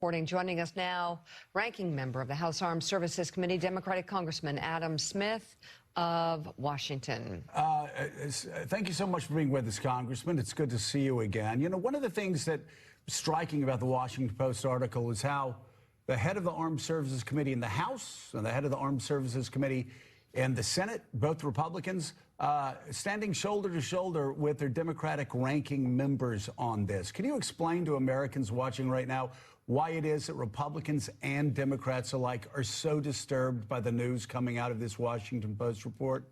Reporting. Joining us now, ranking member of the House Armed Services Committee, Democratic Congressman Adam Smith of Washington. Thank you so much for being with us, Congressman. It's good to see you again. You know, one of the things that was striking about the Washington Post article is how the head of the Armed Services Committee in the House and the head of the Armed Services Committee in the Senate, both Republicans, standing shoulder to shoulder with their Democratic ranking members on this. Can you explain to Americans watching right now why it is that Republicans and Democrats alike are so disturbed by the news coming out of this Washington Post report?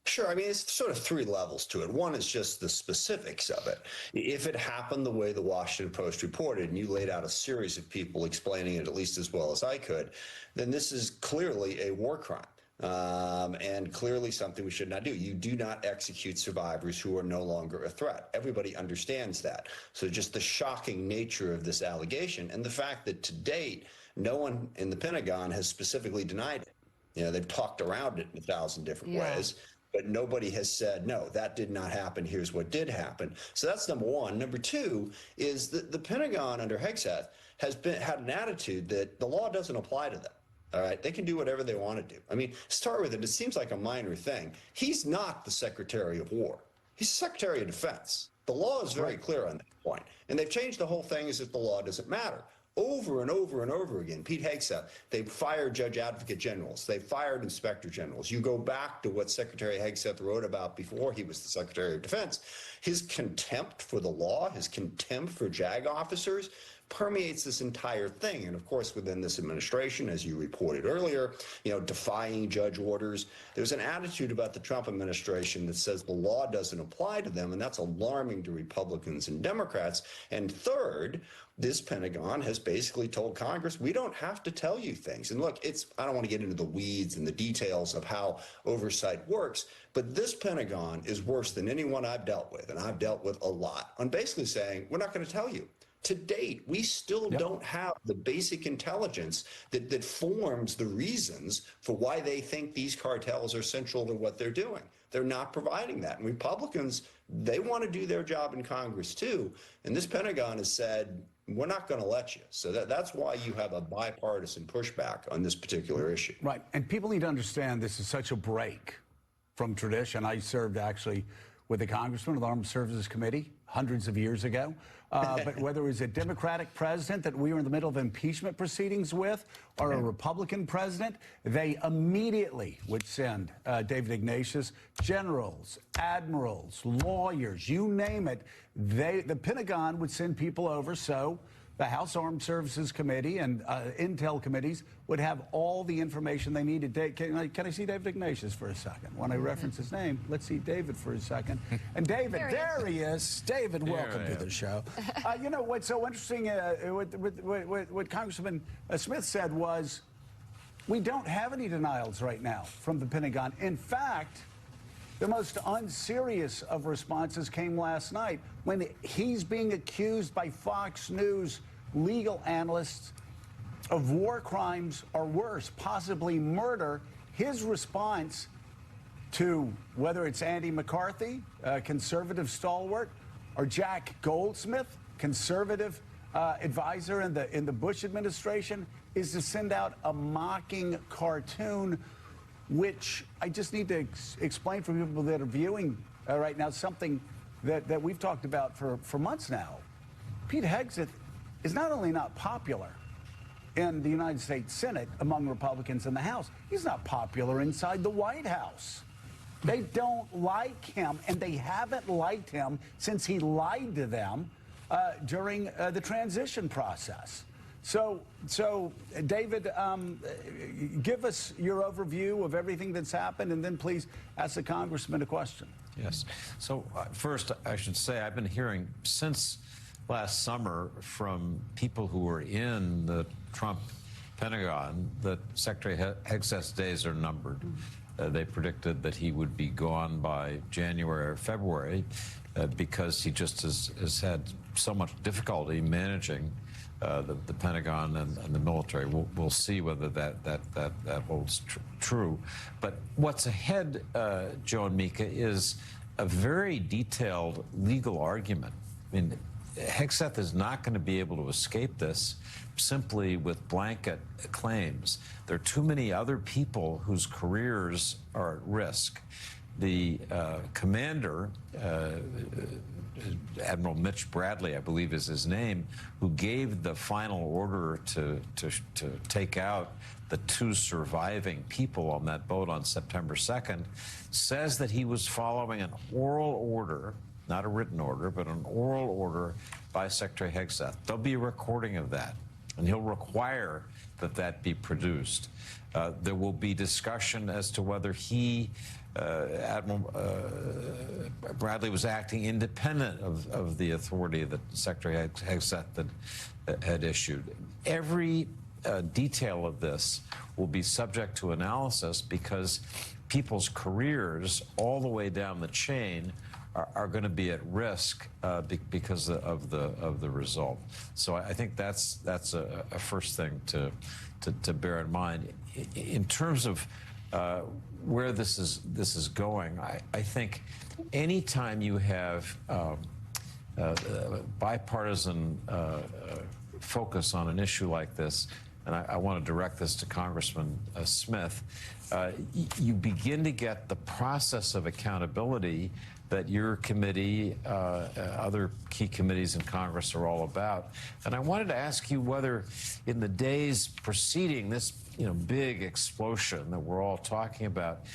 Sure. I mean, it's sort of three levels to it. One is just the specifics of it. If it happened the way the Washington Post reported, and you laid out a series of people explaining it at least as well as I could, then this is clearly a war crime. And clearly something we should not do. You do not execute survivors who are no longer a threat. Everybody understands that. So just the shocking nature of this allegation and the fact that to date, no one in the Pentagon has specifically denied it. You know, they've talked around it in 1,000 different ways, but nobody has said, no, that did not happen. Here's what did happen. So that's number one. Number two is that the Pentagon under Hegseth has had an attitude that the law doesn't apply to them. All right, they can do whatever they want to do. I mean, start with it. It seems like a minor thing. He's not the Secretary of War. He's the Secretary of Defense. The law is very clear on that point. And they've changed the whole thing as if the law doesn't matter. Over and over and over again, Pete Hegseth, they've fired judge advocate generals. They've fired inspector generals. You go back to what Secretary Hegseth wrote about before he was the Secretary of Defense. His contempt for the law, his contempt for JAG officers permeates this entire thing. And of course, within this administration, as you reported earlier, you know, defying judge orders, there's an attitude about the Trump administration that says the law doesn't apply to them. And that's alarming to Republicans and Democrats. And third, this Pentagon has basically told Congress, we don't have to tell you things. And look, I don't want to get into the weeds and the details of how oversight works, but this Pentagon is worse than anyone I've dealt with, and I've dealt with a lot, on basically saying, we're not going to tell you. To date, we still don't have the basic intelligence that forms the reasons for why they think these cartels are central to what they're doing. They're not providing that. And Republicans, they want to do their job in Congress too. And this Pentagon has said, we're not going to let you. So that's why you have a bipartisan pushback on this particular issue. Right. And people need to understand this is such a break from tradition. I served actually with a congressman of the Armed Services Committee hundreds of years ago. But whether it was a Democratic president that we were in the middle of impeachment proceedings with or a Republican president, they immediately would send David Ignatius, generals, admirals, lawyers, you name it. The Pentagon would send people over so the House Armed Services Committee and Intel committees would have all the information they needed. Can I see David Ignatius for a second? When I reference his name, let's see David for a second. And David, there he is. David, welcome to the show. You know, what's so interesting, what Congressman Smith said was, we don't have any denials right now from the Pentagon. In fact, the most unserious of responses came last night when he's being accused by Fox News legal analysts of war crimes or worse, possibly murder. His response to whether it's Andy McCarthy, conservative stalwart, or Jack Goldsmith, conservative advisor in the Bush administration, is to send out a mocking cartoon, which I just need to explain for people that are viewing right now, something that we've talked about for months now. Pete Hegseth is not only not popular in the United States Senate among Republicans in the House, he's not popular inside the White House. They don't like him, and they haven't liked him since he lied to them during the transition process. So David, give us your overview of everything that's happened, and then please ask the congressman a question. Yes. So first, I should say I've been hearing since last summer from people who were in the Trump Pentagon that Secretary Hegseth's days are numbered. They predicted that he would be gone by January or February because he just has had so much difficulty managing the Pentagon and the military. We'll see whether that holds true. But what's ahead, Joe and Mika, is a very detailed legal argument. I mean, Hegseth is not going to be able to escape this simply with blanket claims. There are too many other people whose careers are at risk. The commander, Admiral Mitch Bradley, I believe is his name, who gave the final order to take out the 2 surviving people on that boat on September 2nd, says that he was following an oral order, not a written order, but an oral order by Secretary Hegseth. There'll be a recording of that, and he'll require that that be produced. There will be discussion as to whether he, Admiral Bradley, was acting independent of the authority that Secretary Hegseth had issued. Every detail of this will be subject to analysis because people's careers all the way down the chain are going to be at risk because of the result. So I think that's a first thing to bear in mind. In terms of where this is going, I think anytime you have bipartisan focus on an issue like this, and I want to direct this to Congressman Smith, you begin to get the process of accountability that your committee, other key committees in Congress are all about. And I wanted to ask you whether in the days preceding this big explosion that we're all talking about,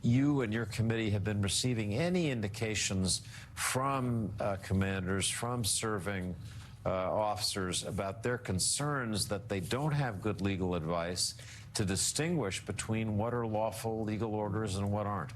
you and your committee have been receiving any indications from commanders, from serving officers about their concerns that they don't have good legal advice to distinguish between what are lawful legal orders and what aren't.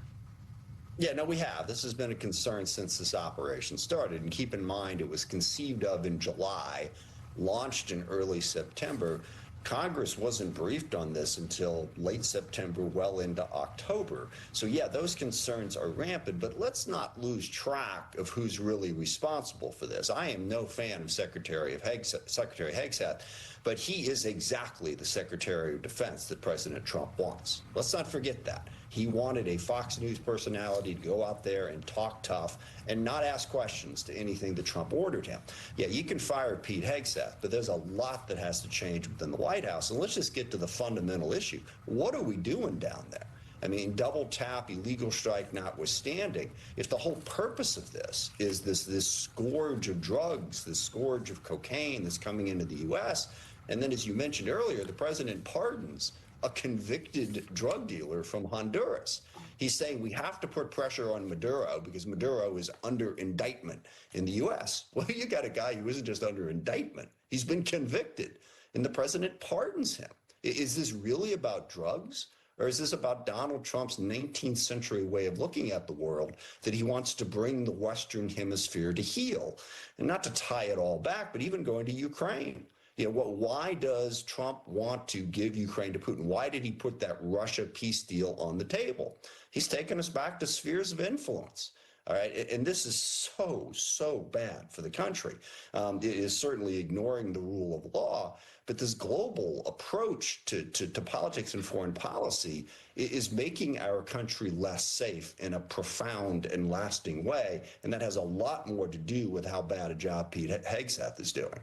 Yeah, no, we have. This has been a concern since this operation started. And keep in mind, it was conceived of in July, launched in early September. Congress wasn't briefed on this until late September, well into October. So, yeah, those concerns are rampant, but let's not lose track of who's really responsible for this. I am no fan of Secretary Hegseth, but he is exactly the Secretary of Defense that President Trump wants. Let's not forget that. He wanted a Fox News personality to go out there and talk tough and not ask questions to anything that Trump ordered him. Yeah, you can fire Pete Hegseth, but there's a lot that has to change within the White House. And let's just get to the fundamental issue. What are we doing down there? I mean, double tap, illegal strike notwithstanding, if the whole purpose of this is this scourge of drugs, this scourge of cocaine that's coming into the U.S., and then, as you mentioned earlier, the president pardons a convicted drug dealer from Honduras. He's saying we have to put pressure on Maduro because Maduro is under indictment in the U.S. Well, you got a guy who isn't just under indictment. He's been convicted, and the president pardons him. Is this really about drugs? Or is this about Donald Trump's 19th century way of looking at the world, that he wants to bring the Western Hemisphere to heel? And not to tie it all back, but even going to Ukraine. Why does Trump want to give Ukraine to Putin? Why did he put that Russia peace deal on the table? He's taken us back to spheres of influence. All right. And this is so bad for the country. It is certainly ignoring the rule of law. But this global approach to politics and foreign policy is making our country less safe in a profound and lasting way. And that has a lot more to do with how bad a job Pete Hegseth is doing.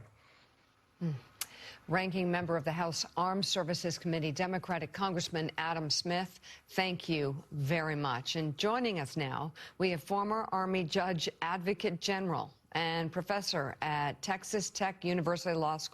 Ranking member of the House Armed Services Committee, Democratic Congressman Adam Smith, thank you very much. And joining us now, we have former Army Judge Advocate General and professor at Texas Tech University Law School.